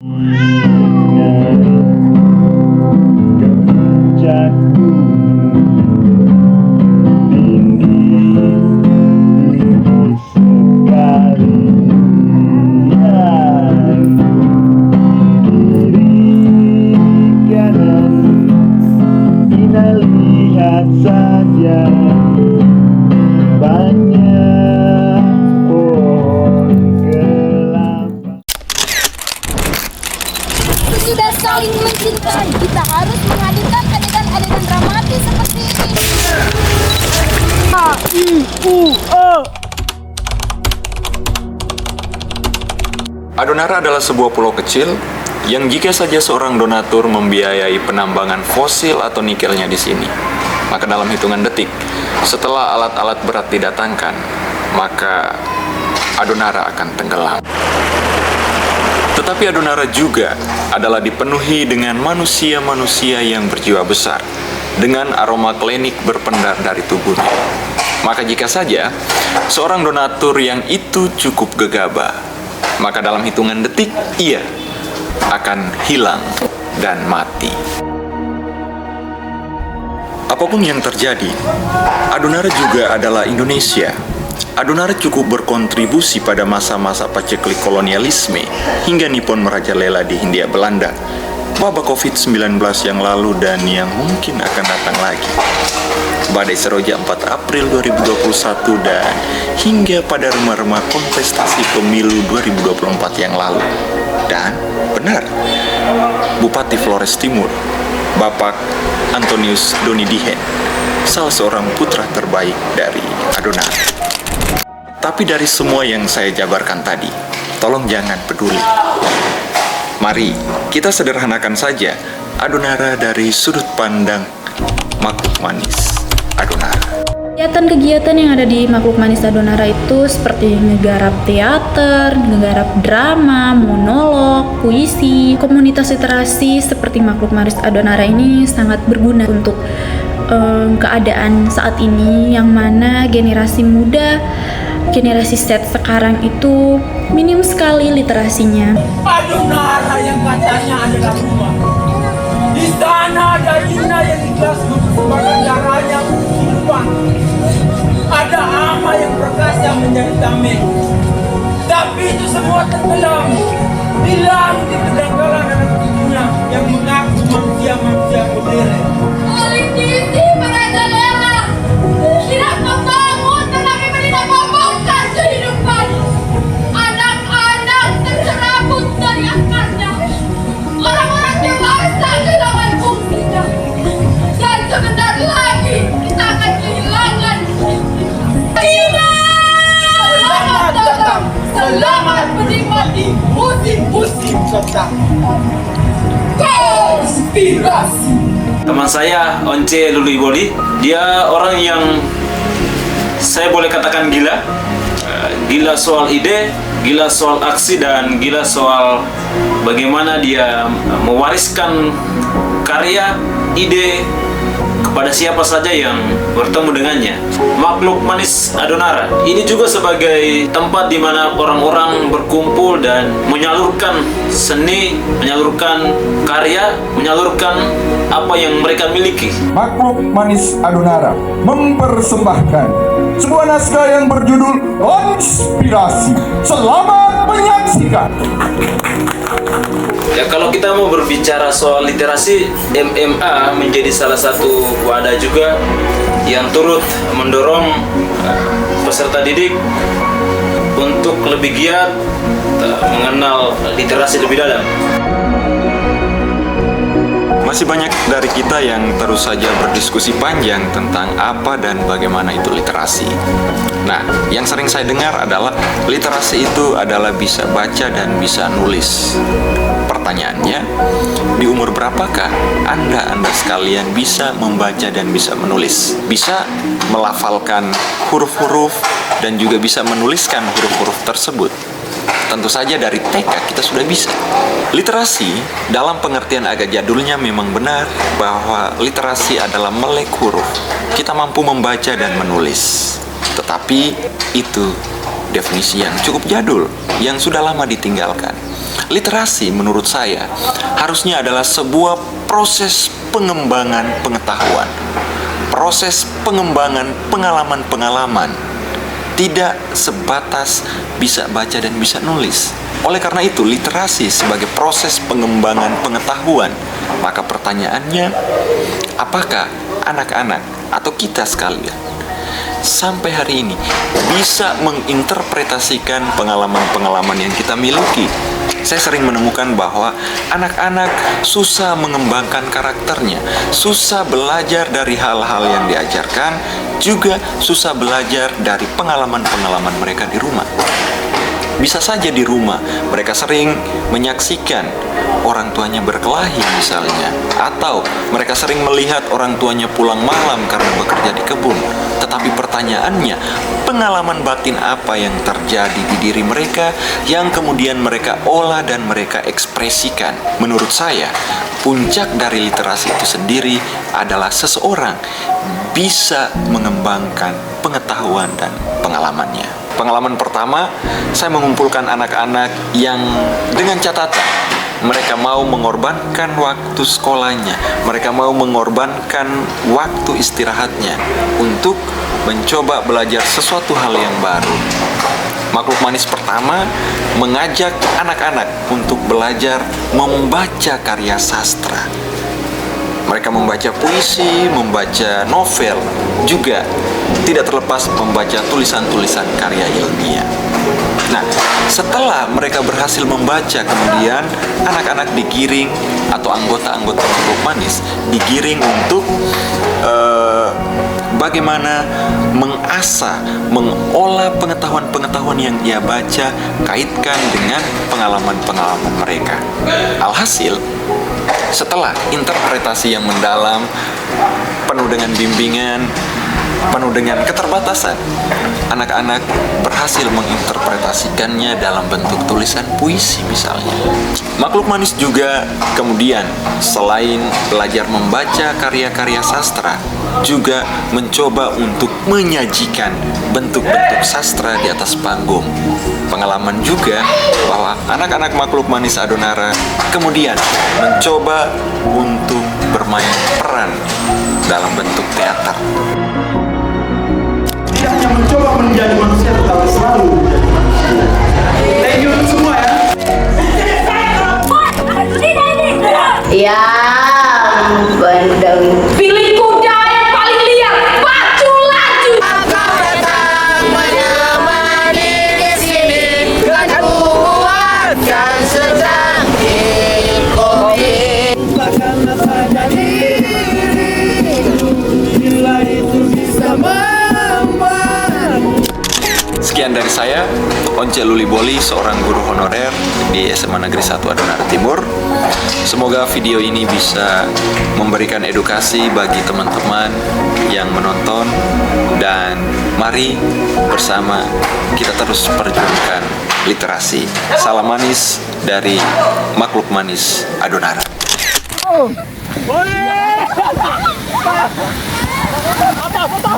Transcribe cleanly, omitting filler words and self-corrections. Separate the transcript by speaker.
Speaker 1: Lihat saja banyak pohon kelapa.
Speaker 2: Sudah saling mencintai, kita harus menghadirkan adegan-adegan dramatis seperti ini.
Speaker 3: Adonara adalah sebuah pulau kecil yang jika saja seorang donatur membiayai penambangan fosil atau nikelnya di sini, maka dalam hitungan detik setelah alat-alat berat didatangkan, maka Adonara akan tenggelam. Tetapi Adonara juga adalah dipenuhi dengan manusia-manusia yang berjiwa besar, dengan aroma klinik berpendar dari tubuhnya. Maka jika saja seorang donatur yang itu cukup gegabah, maka dalam hitungan detik ia akan hilang dan mati. Apapun yang terjadi, Adonara juga adalah Indonesia. Adonara cukup berkontribusi pada masa-masa paceklik kolonialisme hingga Nippon merajalela di Hindia Belanda, wabah COVID-19 yang lalu dan yang mungkin akan datang lagi, badai Seroja 4 April 2021 dan hingga pada remah-remah kontestasi pemilu 2024 yang lalu. Dan benar, Bupati Flores Timur, Bapak Antonius Donidihen, salah seorang putra terbaik dari Adonara. Tapi dari semua yang saya jabarkan tadi, tolong jangan peduli. Mari kita sederhanakan saja Adonara dari sudut pandang makhluk manis Adonara.
Speaker 4: Kegiatan-kegiatan yang ada di Makhluk Manis Adonara itu seperti ngegarap teater, ngegarap drama, monolog, puisi. Komunitas literasi seperti Makhluk Manis Adonara ini sangat berguna untuk keadaan saat ini, yang mana generasi muda, generasi Z sekarang itu minim sekali literasinya.
Speaker 5: Adonara yang katanya adalah rumah. Di sana ada Ina yang ikhlas mempersembahkan darahnya untuk kehidupan. Ada Ama yang perkasa menjadi tameng. Tapi itu semua tenggelam. Hilang di kedangkalan anak cucunya yang mengaku manusia-manusia modern.
Speaker 2: Politisi merajalela, tidak membangun tetapi tidak membangun kehidupan. Anak-anak tercerabut dari akarnya. Orang-orang dewasa kehilangan fungsinya. Dan sebentar lagi kita akan kehilangan. Selamat datang, selamat menikmati musim-musim
Speaker 5: Serta konspirasi.
Speaker 6: Teman saya, Once Luluiboli, dia orang yang saya boleh katakan gila. Gila soal ide, gila soal aksi, dan gila soal bagaimana dia mewariskan karya, ide kepada siapa saja yang bertemu dengannya. Makhluk Manis Adonara ini juga sebagai tempat di mana orang-orang berkumpul dan menyalurkan seni, menyalurkan karya, menyalurkan apa yang mereka miliki.
Speaker 7: Makhluk Manis Adonara mempersembahkan sebuah naskah yang berjudul Konspirasi. Selamat menyaksikan.
Speaker 6: Ya, kalau kita mau berbicara soal literasi, MMA menjadi salah satu wadah juga yang turut mendorong peserta didik untuk lebih giat mengenal literasi lebih dalam.
Speaker 3: Masih banyak dari kita yang terus saja berdiskusi panjang tentang apa dan bagaimana itu literasi. Nah, yang sering saya dengar adalah literasi itu adalah bisa baca dan bisa nulis. Pertanyaannya, di umur berapakah Anda sekalian bisa membaca dan bisa menulis? Bisa melafalkan huruf-huruf dan juga bisa menuliskan huruf-huruf tersebut? Tentu saja dari TK kita sudah bisa. Literasi dalam pengertian agak jadulnya memang benar bahwa literasi adalah melek huruf. Kita mampu membaca dan menulis. Tetapi itu definisi yang cukup jadul, yang sudah lama ditinggalkan. Literasi menurut saya harusnya adalah sebuah proses pengembangan pengetahuan, proses pengembangan pengalaman-pengalaman, tidak sebatas bisa baca dan bisa nulis. Oleh karena itu, literasi sebagai proses pengembangan pengetahuan, maka pertanyaannya, apakah anak-anak atau kita sekalian sampai hari ini bisa menginterpretasikan pengalaman-pengalaman yang kita miliki? Saya sering menemukan bahwa anak-anak susah mengembangkan karakternya, susah belajar dari hal-hal yang diajarkan, juga susah belajar dari pengalaman-pengalaman mereka di rumah. Bisa saja di rumah mereka sering menyaksikan orang tuanya berkelahi misalnya, atau mereka sering melihat orang tuanya pulang malam karena bekerja di kebun. Tetapi pertanyaannya, pengalaman batin apa yang terjadi di diri mereka yang kemudian mereka olah dan mereka ekspresikan? Menurut saya, puncak dari literasi itu sendiri adalah seseorang bisa mengembangkan pengetahuan dan pengalamannya. Pengalaman pertama, saya mengumpulkan anak-anak yang dengan catatan mereka mau mengorbankan waktu sekolahnya, mereka mau mengorbankan waktu istirahatnya untuk mencoba belajar sesuatu hal yang baru. Makhluk Manis pertama mengajak anak-anak untuk belajar membaca karya sastra. Mereka membaca puisi, membaca novel, juga tidak terlepas membaca tulisan-tulisan karya ilmiah. Nah, setelah mereka berhasil membaca, kemudian anak-anak digiring atau anggota-anggota Makhluk Manis digiring untuk bagaimana mengasah, mengolah pengetahuan-pengetahuan yang ia baca, kaitkan dengan pengalaman-pengalaman mereka. Alhasil, setelah interpretasi yang mendalam, penuh dengan bimbingan, penuh dengan keterbatasan, anak-anak berhasil menginterpretasikannya dalam bentuk tulisan puisi misalnya. Makhluk Manis juga kemudian selain belajar membaca karya-karya sastra, juga mencoba untuk menyajikan bentuk-bentuk sastra di atas panggung. Pengalaman juga bahwa anak-anak Makhluk Manis Adonara kemudian mencoba untuk bermain peran dalam bentuk teater.
Speaker 1: Tidak hanya mencoba menjadi manusia, tetapi selalu menjadi manusia. Thank you semua ya.
Speaker 2: Ya, bandeng.
Speaker 8: Pilih kuda yang paling liar, maju laju.
Speaker 3: Sekian dari saya, Once Luliboli, seorang guru honorer di SMA Negeri 1 Adonara Timur. Semoga video ini bisa memberikan edukasi bagi teman-teman yang menonton, dan mari bersama kita terus perjuangkan literasi. Salam manis dari Makhluk Manis Adonara.
Speaker 2: Foto.